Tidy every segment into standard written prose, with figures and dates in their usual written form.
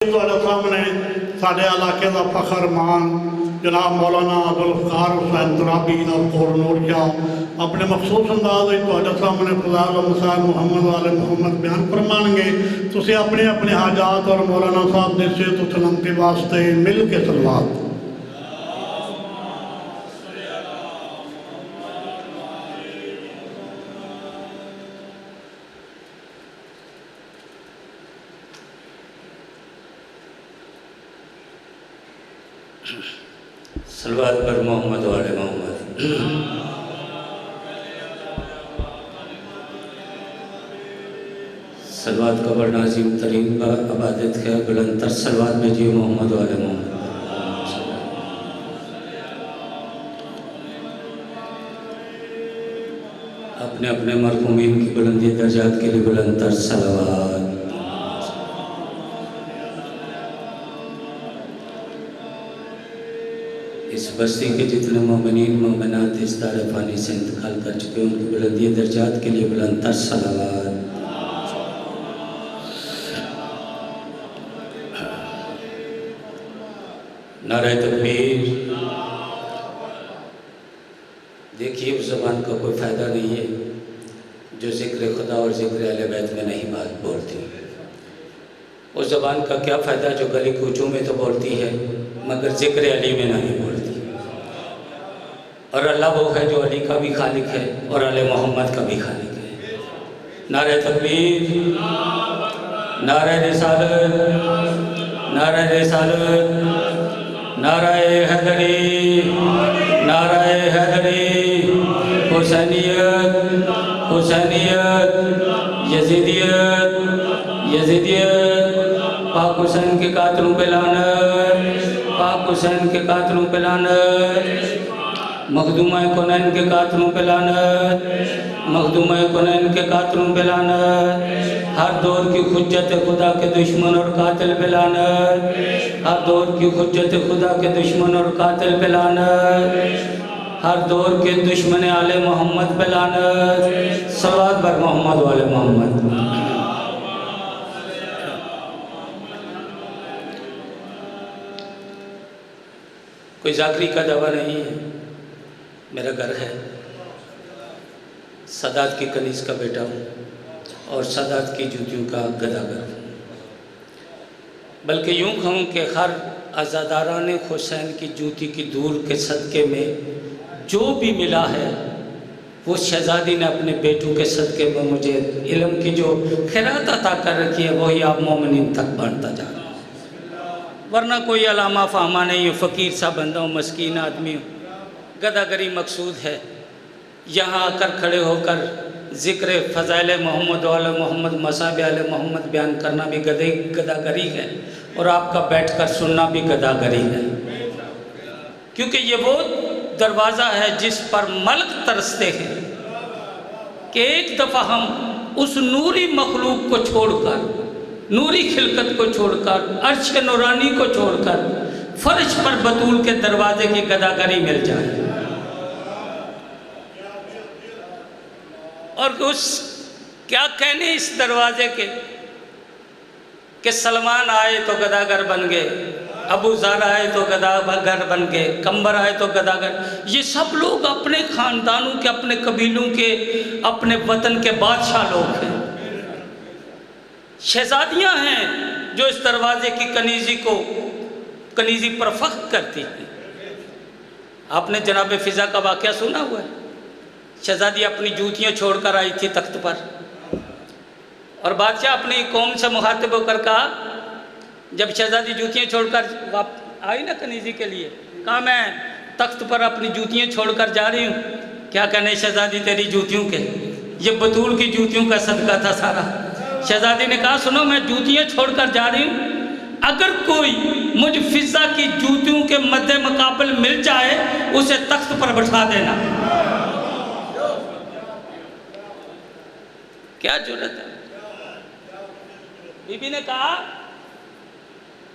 सामने साढ़े इलाके का फखर मान जनाब मौलाना अब्दुल गफ्फार हुसैन तराबी नूरिया अपने मखसूस अंदाज सामने फज़ाइल मसाइल मुहम्मद वाले मुहम्मद बयान फरमाएंगे। तुसीं अपने अपने हाजात और मौलाना साहब के सेहत सलामती वास्ते मिल के सलवात। सलवात पर मोहम्मद वाले मोहम्मद। सलवात का बड़ा अजीम तरीन इबादत है, बुलंदतर सलवात में जी मोहम्मद वाले मोहम्मद। अपने अपने मरहूमीन की बुलंदी दर्जात के लिए बुलंदतर सलवात। इस बस्ती के जितने मोमिनीन मोमिनात इस दारे फ़ानी से इंतकाल कर चुके उनकी बुलंदी दर्जात के लिए बुलंदतर सलावत। नारे तकबीर। देखिए उस ज़बान का कोई फ़ायदा नहीं है जो ज़िक्र खुदा और ज़िक्र अहले बैत में नहीं बात बोलती। उस ज़बान का क्या फ़ायदा जो गली कूचों में तो बोलती है मगर ज़िक्र अली में नहीं बोलती। और अल्लाह वो है जो अली का भी खालिक है और आले मोहम्मद का भी खालिक है। नारे तकबीर, नारे रिसालत, नारे रिसालत, नारे हैदरी, नारे हैदरी। हुसैनियत, हुसैनियत, यजीदियत, यजीदियत। पाक हुसैन के कातलों पे लानत, पाक हुसैन के कातलों पे लानत। मखदूमा कुनैन के कातलों पे लानत, मखदूमा कुनैन के कातलों पे लानत। हर दौर की हुज्जत खुदा के दुश्मन और कातिल पे लानत, हर दौर की हुज्जत खुदा के दुश्मन और कातिल पे लानत। हर दौर के दुश्मन आले मोहम्मद पे लानत। सलावत बर मोहम्मद वाले मोहम्मद। कोई जाकरी का दावा नहीं है, मेरा घर है। सादात की कनीज़ का बेटा हूँ और सादात की जूतियों का गदागर हूँ। बल्कि यूँ कहूँ कि हर आज़ादारान हुसैन की जूती की दूर के सदक़े में जो भी मिला है वो शहज़ादी ने अपने बेटों के सदक़े में मुझे इल्म की जो खैरात अता कर रखी है वही आप मोमिनीन तक बांटता जा रहा है। वरना कोई अलामा फ़ाहमा नहीं हो, फ़कीर सा बंदा हूँ, मस्कीन आदमी हूँ। गदागरी मकसूद है। यहाँ आकर खड़े होकर ज़िक्र फ़ज़ाइल मोहम्मद वाले मोहम्मद मसाब आले मोहम्मद बयान करना भी गदागरी है और आपका बैठकर सुनना भी गदागरी है। क्योंकि ये वो दरवाज़ा है जिस पर मलक तरसते हैं कि एक दफ़ा हम उस नूरी मखलूक को छोड़कर, नूरी खिलकत को छोड़कर, अर्श नूरानी को छोड़कर फर्श पर बतूल के दरवाजे की गदागरी मिल जाए। और उस क्या कहने इस दरवाजे के कि सलमान आए तो गदागर बन गए, अबू ज़र आए तो गदागर बन गए, कंबर आए तो गदागर। ये सब लोग अपने ख़ानदानों के, अपने कबीलों के, अपने वतन के बादशाह लोग हैं। शहज़ादियाँ हैं जो इस दरवाजे की कनीज़ी पर फ़ख्र करती हैं। आपने जनाब फ़िज़ा का वाक़या सुना हुआ है। शहज़ादी अपनी जूतियाँ छोड़कर आई थी तख्त पर और बादशाह अपनी कौम से मुखातिब होकर कहा, जब शहज़ादी जूतियाँ छोड़कर आई ना कनीज़ी के लिए, कहा मैं तख्त पर अपनी जूतियाँ छोड़कर जा रही हूँ। क्या कहने शहज़ादी तेरी जूतियों के, ये बतूल की जूतियों का सदका था सारा। शहज़ादी ने कहा सुनो मैं जूतियाँ छोड़कर जा रही हूँ, अगर कोई मुझ फ़िज़ा की जूतियों के मद्दे मुकाबल मिल जाए उसे तख्त पर बैठा देना। क्या जुर्रत है। बीबी ने कहा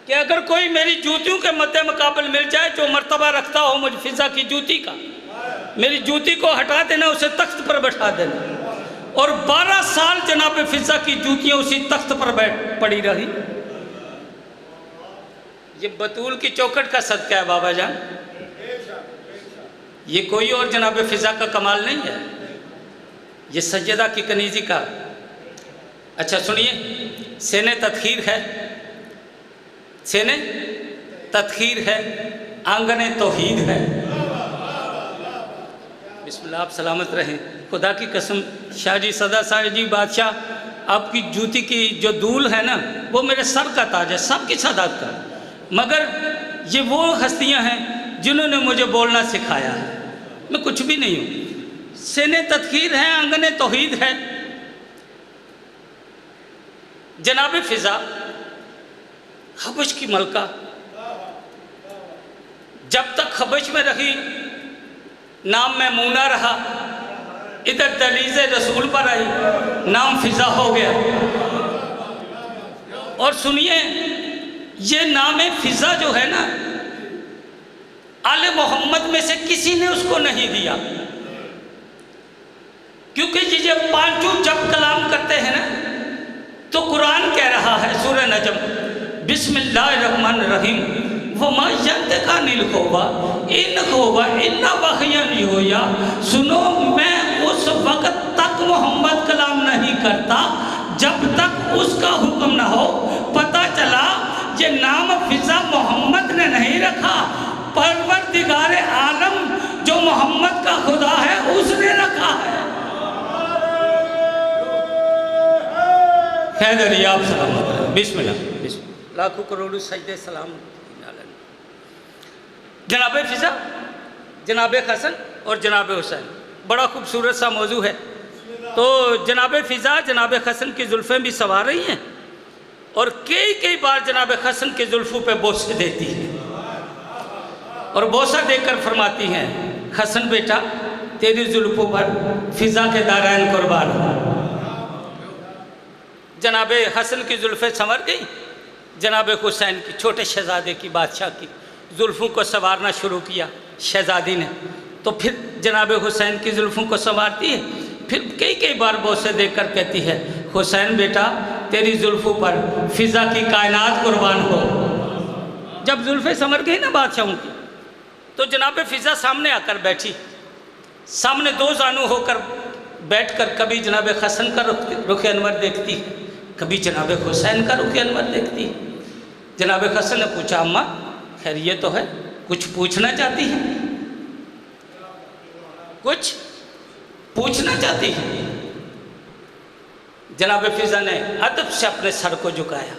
कि अगर कोई मेरी जूतियों के मद्दे मुकाबल मिल जाए जो मर्तबा रखता हो मुझ फ़िज़ा की जूती का, मेरी जूती को हटा देना, उसे तख्त पर बैठा देना। और 12 साल जनाब फ़िज़ा की जूतियाँ उसी तख्त पर बैठ पड़ी रही। یہ بطول کی چوکھٹ کا صدقہ ہے بابا جان، یہ کوئی اور جناب فضا کا کمال نہیں ہے، یہ سیدہ کی کنیزی کا۔ اچھا سنیے، سین تدخیر ہے، سین تدخیر ہے، آنگن توحید ہے۔ بسم اللہ، آپ سلامت رہیں۔ خدا کی قسم شاہ جی، صدا صاحب جی، بادشاہ، آپ کی جوتی کی جو دول ہے نا وہ میرے سر کا تاج ہے، سب کی صداقت کا، مگر یہ وہ ہستیاں ہیں جنہوں نے مجھے بولنا سکھایا ہے، میں کچھ بھی نہیں ہوں۔ سین تدخیر ہے، آنگن توحید ہے۔ جناب فضا حبش کی ملکہ جب تک حبش میں رہی نام میمونہ رہا، ادھر دہلیز رسول پر آئی نام فضا ہو گیا۔ اور سنیے، یہ نام فضا جو ہے نا آل محمد میں سے کسی نے اس کو نہیں دیا، کیونکہ یہ پانچوں جب کلام کرتے ہیں نا تو قرآن کہہ رہا ہے سورہ نجم، بسم اللہ الرحمن الرحیم، وَمَا يَنْتِقُ عَنِ الْهَوَىٰ إِنْ هُوَ إِلَّا وَحْيٌ يُوحَىٰ۔ سنو، میں اس وقت تک محمد کلام نہیں کرتا جب تک اس کا حکم نہ ہو۔ پتہ چلا یہ نام فضا محمد نے نہیں رکھا، پروردگار عالم جو محمد کا خدا ہے اس نے رکھا ہے۔ حیدری آپ سلامت رہے، بسم اللہ، بسم اللہ، لاکھوں کروڑوں سجدے سلام۔ جناب فضا، جناب حسن اور جناب حسین، بڑا خوبصورت سا موضوع ہے۔ تو جناب فضا جناب حسن کی زلفیں بھی سنوار رہی ہیں اور کئی بار جناب حسن کی زلفوں پہ بوسے دیتی ہیں اور بوسہ دے کر فرماتی ہیں، حسن بیٹا تیری زلفوں پر فضا کے دارین قربان ہو۔ جناب حسن کی زلفیں سنور گئی، جناب حسین کی، چھوٹے شہزادے کی، بادشاہ کی زلفوں کو سنوارنا شروع کیا شہزادی نے، تو پھر جناب حسین کی زلفوں کو سنوارتی ہے، پھر کئی بار بوسے دے کر کہتی ہے، حسین بیٹا تیری زلفوں پر فضا کی کائنات قربان ہو۔ جب زلفیں سنور گئی نا بادشاہوں کی، تو جناب فضا سامنے آ کر بیٹھی، سامنے دو زانو ہو کر بیٹھ کر کبھی جناب حسن کا رخ انور دیکھتی، کبھی جناب حسین کا رخ انور دیکھتی۔ جناب حسن نے پوچھا، اماں خیر یہ تو ہے، کچھ پوچھنا چاہتی ہے؟ کچھ پوچھنا چاہتی ہے؟ جناب فضا نے ادب سے اپنے سر کو جھکایا،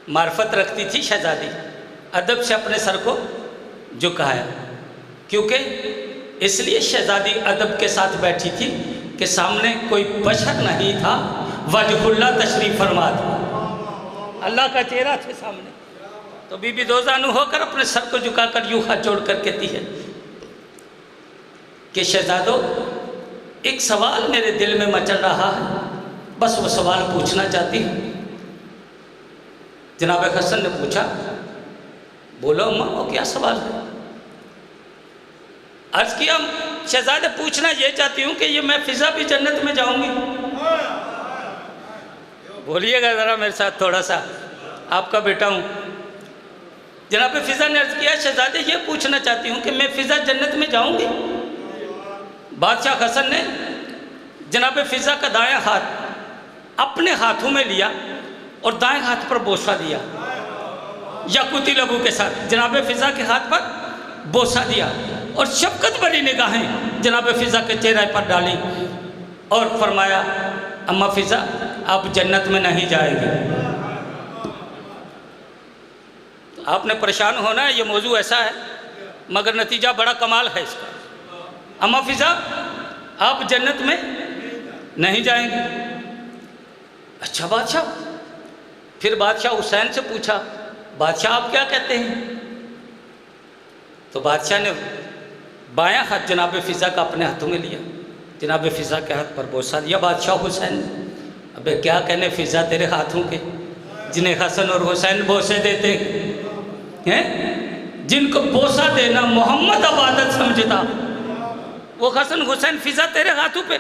معرفت رکھتی تھی شہزادی، ادب سے اپنے سر کو جھکایا، کیونکہ اس لیے شہزادی ادب کے ساتھ بیٹھی تھی کہ سامنے کوئی بشر نہیں تھا، وجہ اللہ تشریف فرما تھا، اللہ کا چہرہ تھے سامنے۔ تو بی بی دو زانو ہو کر اپنے سر کو جھکا کر یوں ہاتھ جوڑ کر کہتی ہے کہ شہزادو ایک سوال میرے دل میں مچل رہا ہے، بس وہ سوال پوچھنا چاہتی ہوں۔ جناب حسن نے پوچھا، بولو اماں وہ کیا سوال ہے؟ عرض کیا، شہزادے پوچھنا یہ چاہتی ہوں کہ یہ میں فضا بھی جنت میں جاؤں گی؟ بولیے گا ذرا میرے ساتھ تھوڑا سا، آپ کا بیٹا ہوں۔ جناب فضا نے عرض کیا، شہزادے یہ پوچھنا چاہتی ہوں کہ میں فضا جنت میں جاؤں گی؟ بادشاہ حسن نے جناب فضا کا دائیں ہاتھ اپنے ہاتھوں میں لیا اور دائیں ہاتھ پر بوسہ دیا، یاقوتی لبو کے ساتھ جناب فضا کے ہاتھ پر بوسہ دیا، اور شفقت بھری نگاہیں جناب فضا کے چہرے پر ڈالی اور فرمایا، اماں فضا آپ جنت میں نہیں جائیں گے۔ آپ نے پریشان ہونا ہے، یہ موضوع ایسا ہے مگر نتیجہ بڑا کمال ہے اس کا۔ اماں فضا آپ جنت میں نہیں جائیں گے؟ اچھا بادشاہ۔ پھر بادشاہ حسین سے پوچھا، بادشاہ آپ کیا کہتے ہیں؟ تو بادشاہ نے بایاں ہاتھ جناب فضا کا اپنے ہاتھوں میں لیا، جناب فضا کے ہاتھ پر بوسہ دیا۔ بادشاہ حسین نے، ابے کیا کہنے فضا تیرے ہاتھوں کے، جنہیں حسن اور حسین بوسے دیتے ہیں، جن کو بوسہ دینا محمد عبادت سمجھتا، وہ حسن حسین فضا تیرے ہاتھوں پہ،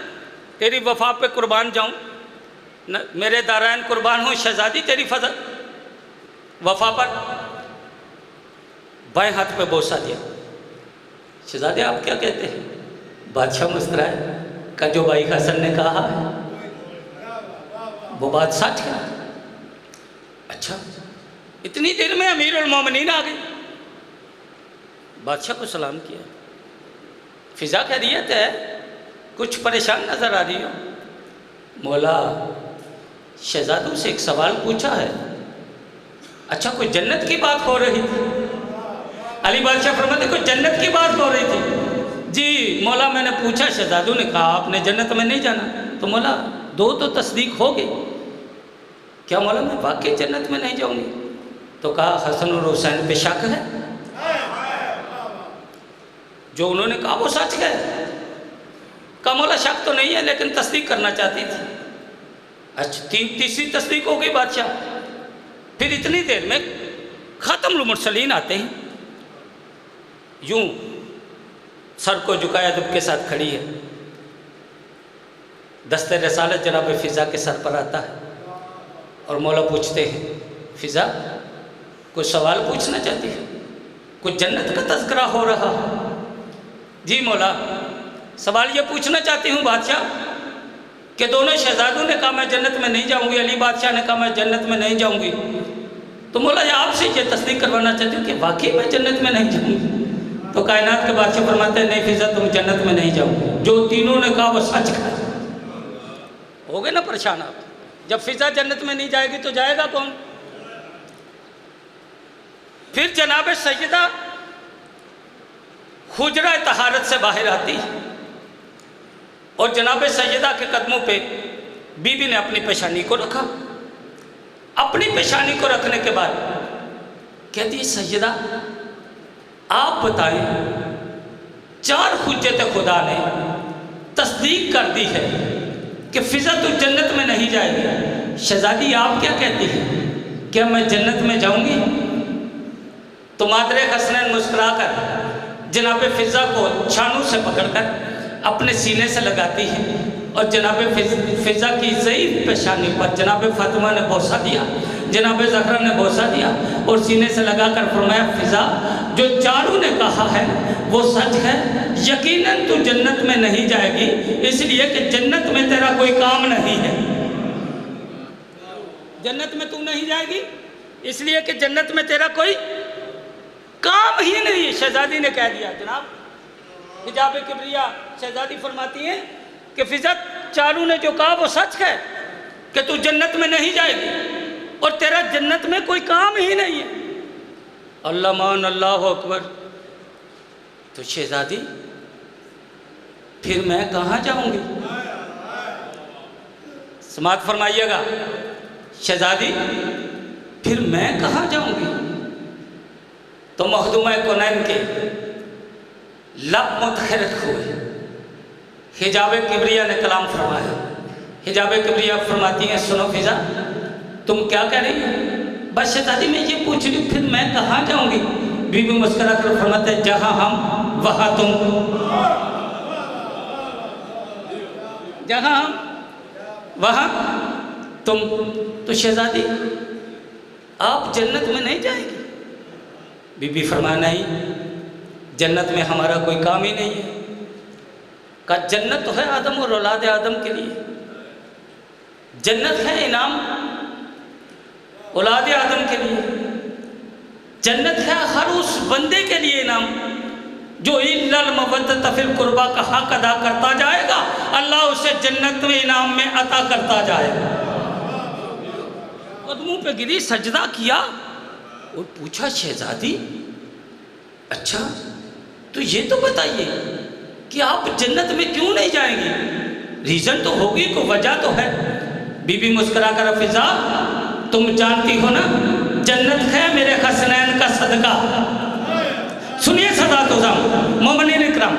تیری وفا پہ قربان جاؤں، میرے دارائن قربان ہوں شہزادی تیری وفا پر۔ बाएं हाथ पे बोसा दिया। शहजादे आप क्या कहते हैं? बादशाह मुस्कुराए, का जो भाई हसन ने कहा है वो बात सच है। अच्छा, इतनी देर में अमीरुल मोमिनीन आ गए। बादशाह को सलाम किया। फिजा खैरियत है? कुछ परेशान नजर आ रही हो? मौला, शहजादों से एक सवाल पूछा है। अच्छा, कोई जन्नत की बात हो रही थी? अली बादशाह फरमाते कोई जन्नत की बात हो रही थी। जी मौला, मैंने पूछा, शहजादों ने कहा आपने जन्नत में नहीं जाना। तो मौला, दो तो तस्दीक हो गई। क्या मौला मैं वाकई जन्नत में नहीं जाऊंगी? तो कहा हसन और हुसैन पे शक है? जो उन्होंने कहा वो सच है। कहा मौला शक तो नहीं है, लेकिन तस्दीक करना चाहती थी। अच्छा, तीसरी तस्दीक हो गई बादशाह। फिर इतनी देर में ख़ातमुल मुरसलीन आते हैं, यूं सर को झुकाए अदब के साथ खड़ी है। दस्ते रसालत जनाब फ़िज़ा के सर पर आता है और मौला पूछते हैं, फ़िज़ा कोई सवाल पूछना चाहती है? कुछ जन्नत का तज़किरा हो रहा है। जी मौला, सवाल ये पूछना चाहती हूँ बादशाह कि दोनों शहजादों ने कहा मैं जन्नत में नहीं जाऊँगी, अली बादशाह ने कहा मैं जन्नत में नहीं जाऊँगी। तो मौला आपसे ये तस्दीक करवाना चाहती हूँ कि वाकई मैं जन्नत में नहीं जाऊँगी। तो कायनात के बादशाह फरमाते हैं नहीं फ़िज़ा, तुम जन्नत में नहीं जाओगे। जो तीनों ने कहा वो सच है। हो गए ना परेशान आप? जब फ़िज़ा जन्नत में नहीं जाएगी तो जाएगा कौन? फिर जनाब सैयदा हुजरा तहारत से बाहर आती और जनाब सैयदा के कदमों पे बीबी ने अपनी पेशानी को रखा। अपनी पेशानी को रखने के बाद कहती सैयदा आप बताएं, 4 हुज्जत खुदा ने तस्दीक कर दी है कि फ़िज़ा तो जन्नत में नहीं जाएगी। शहजादी आप क्या कहती हैं, क्या मैं जन्नत में जाऊंगी? तो मादरे हसनैन मुस्कुराकर जनाब फ़िज़ा को छानू से पकड़कर अपने सीने से लगाती है और जनाब फ़िज़ा की ज़ईफ़ पेशानी पर जनाब फ़ातिमा ने बोसा दिया, जनाब ज़हरा ने बोसा दिया और सीने से लगाकर फरमाया फ़िज़ा जो चारों ने कहा है वो सच है। यकीनन तू जन्नत में नहीं जाएगी, इसलिए कि जन्नत में तेरा कोई काम नहीं है। जन्नत में तू नहीं जाएगी इसलिए कि जन्नत में तेरा कोई काम ही नहीं है। शहजादी ने कह दिया। जनाब हिजाब किबरिया शहजादी फरमाती है कि फ़िज़ा चारों ने जो कहा वो सच है कि तू जन्नत में नहीं जाएगी और तेरा जन्नत में कोई काम ही नहीं है। अल्लाह मान अल्लाह अकबर। तो शहजादी फिर मैं कहाँ जाऊंगी? समात फरमाइएगा। शहजादी फिर मैं कहाँ जाऊंगी? तो मखदूमा कोनैन के लब मुतहरक हुए। हिजाब किबरिया ने कलाम फरमाया। हिजाब किबरिया फरमाती हैं सुनो फ़िज़ा तुम क्या कह रही हो? बस शहजादी मैं ये पूछ रही हूँ फिर मैं कहाँ जाऊँगी? बीबी मुस्कुरा कर फरमाते हैं जहाँ हम वहाँ तुम, जहाँ हम वहाँ तुम। तो शहजादी आप जन्नत में नहीं जाएंगी? बीबी फरमाया नहीं, जन्नत में हमारा कोई काम ही नहीं है। का जन्नत तो है आदम और औलाद आदम के लिए, जन्नत है इनाम औलाद आदम के लिए, जन्नत है हर उस बंदे के लिए इनाम जो इल्लल मवद्दत फिल कुर्बा का हक अदा करता जाएगा, अल्लाह उसे जन्नत में इनाम में अता करता जाएगा। कदमों पे गिरी, सजदा किया और पूछा शहजादी अच्छा तो ये तो बताइए कि आप जन्नत में क्यों नहीं जाएंगी? रीज़न तो होगी, कोई वजह तो है। बीबी मुस्कुरा कर फ़िज़ा तुम जानती हो ना जन्नत है मेरे हसनैन का सदका। सुनिए सदा तो मोमिनीन इकराम,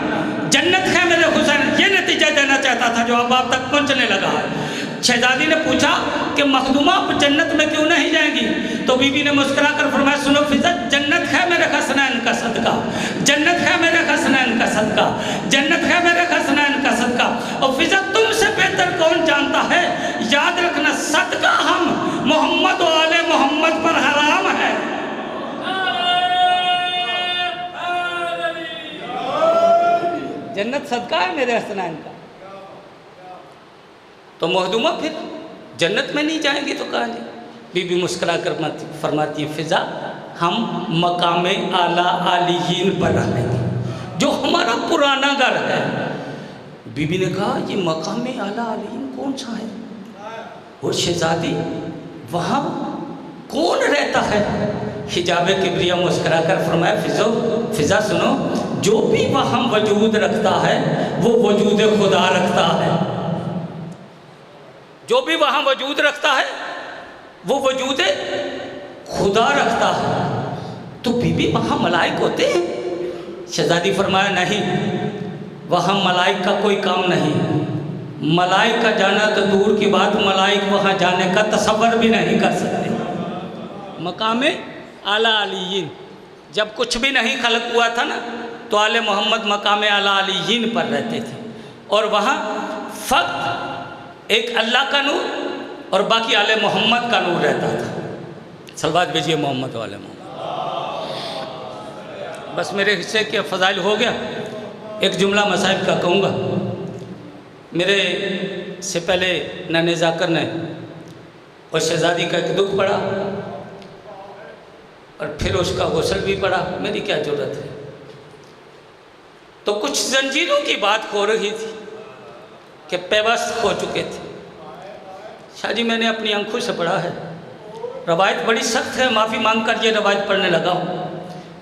जन्नत है मेरे हुसैन, ये नतीजा देना चाहता था जो अब आप तक पहुंचने लगा है। शहजादी ने पूछा कि मखदूमा आप जन्नत में क्यों नहीं जाएंगी? तो बीबी ने मुस्कुरा कर फरमाया सुनो फ़िज़ा जन्नत है मेरे हसनैन का सदका, जन्नत है मेरे हसनैन का सदका, जन्नत है मेरे हसनैन का सदका। और फ़िज़ा तुमसे बेहतर कौन जानता है, याद रखना सदका हम मोहम्मद और आले मोहम्मद पर हराम है। جنت صدقہ ہے میرے حسنین کا۔ تو مخدومہ پھر جنت میں نہیں جائیں گی تو کہاں جائیں؟ بی بی مسکرا کر فرماتی ہیں فضا ہم مقام اعلیٰ علیین پر رہیں گے، جو ہمارا پرانا گھر ہے۔ بی بی نے کہا یہ مقام اعلیٰ علیین کون سا ہے؟ اور شہزادی وہاں کون رہتا ہے؟ حجاب کبریہ مسکرا کر فرمایا فضا سنو، جو بھی وہاں وجود رکھتا ہے وہ وجود خدا رکھتا ہے، جو بھی وہاں وجود رکھتا ہے وہ وجود خدا رکھتا ہے۔ تو بی بی وہاں ملائک ہوتے ہیں؟ شہزادی فرمایا نہیں، وہاں ملائک کا کوئی کام نہیں، ملائک کا جانا تو دور کی بات، ملائک وہاں جانے کا تصور بھی نہیں کر سکتے۔ مقام اعلیٰ علیین، جب کچھ بھی نہیں خلق ہوا تھا نا تو آل محمد مقام اعلیٰ علیین پر رہتے تھے، اور وہاں فقط ایک اللہ کا نور اور باقی آل محمد کا نور رہتا تھا۔ صلوات بھیجیے محمد والے محمد۔ بس میرے حصے کے فضائل ہو گیا، ایک جملہ مصائب کا کہوں گا۔ میرے سے پہلے نانے ذاکر نے اور شہزادی کا ایک دکھ پڑا، اور پھر اس کا غسل بھی پڑا، میری کیا ضرورت ہے؟ تو کچھ زنجیروں کی بات ہو رہی تھی کہ پیوست ہو چکے تھے۔ شاہ جی میں نے اپنی آنکھوں سے پڑھا ہے، روایت بڑی سخت ہے، معافی مانگ کر یہ روایت پڑھنے لگا ہوں۔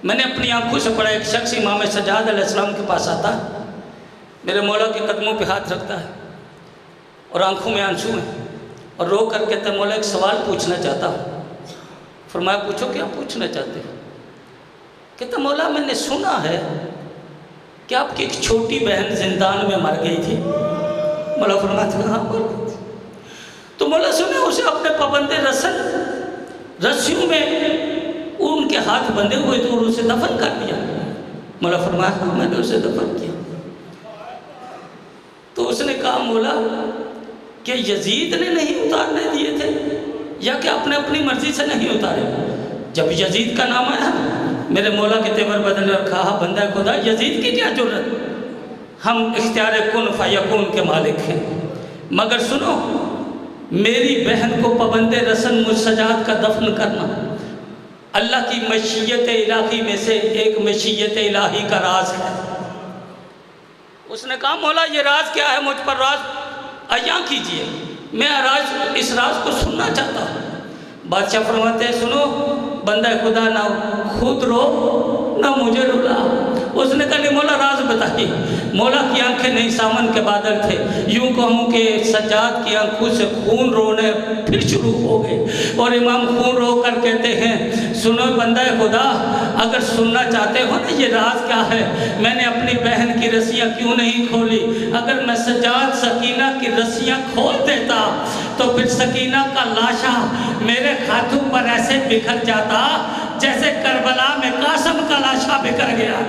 میں نے اپنی آنکھوں سے پڑھا، ایک شخص امام سجاد علیہ السلام کے پاس آتا ہے، میرے مولا کے قدموں پہ ہاتھ رکھتا ہے اور آنکھوں میں آنسو ہیں، اور رو کر کہتا ہے مولا ایک سوال پوچھنا چاہتا ہوں۔ فرمایا پوچھو، کیا پوچھنا چاہتے ہو؟ کہتا مولا میں نے سنا ہے کہ آپ کی ایک چھوٹی بہن زندان میں مر گئی تھی۔ مولا فرماتے ہیں ہاں مر گئی تھی۔ تو مولا سنا اسے اپنے پابند رسیوں میں ان کے ہاتھ بندھے ہوئے تو اسے دفن کر دیا۔ مولا فرمایا ہاں میں نے اسے دفن کیا۔ تو اس نے کہا مولا کہ یزید نے نہیں اتارنے دیے تھے یا کہ آپ نے اپنی مرضی سے نہیں اتارے؟ جب یزید کا نام آیا میرے مولا کے تیور بدلے اور کہا بندہ خدا یزید کی کیا ضرورت، ہم اختیار کن فیکون کے مالک ہیں، مگر سنو میری بہن کو پابند رسن مسجاد کا دفن کرنا اللہ کی مشیت الہی میں سے ایک مشیت الہی کا راز ہے۔ اس نے کہا مولا یہ راز کیا ہے، مجھ پر راز عیاں کیجئے، میں اس راز کو سننا چاہتا ہوں۔ بادشاہ فرماتے ہیں سنو بندہ خدا نہ خود رو نہ مجھے رلا۔ اس نے کہا نہیں مولا راز بتائیے۔ مولا کی آنکھیں نہیں سامن کے بادل تھے، یوں کہوں کہ سجاد کی آنکھوں سے خون رونے پھر شروع ہو گئے، اور امام خون رو کر کہتے ہیں سنو بندہ خدا اگر سننا چاہتے ہو نا یہ راز کیا ہے، میں نے اپنی بہن کی رسیاں کیوں نہیں کھولی؟ اگر میں سجاد سکینہ کی رسیاں کھول دیتا تو پھر سکینہ کا لاشا میرے ہاتھوں پر ایسے بکھر جاتا جیسے کربلا میں قاسم کا لاشا بکھر گیا۔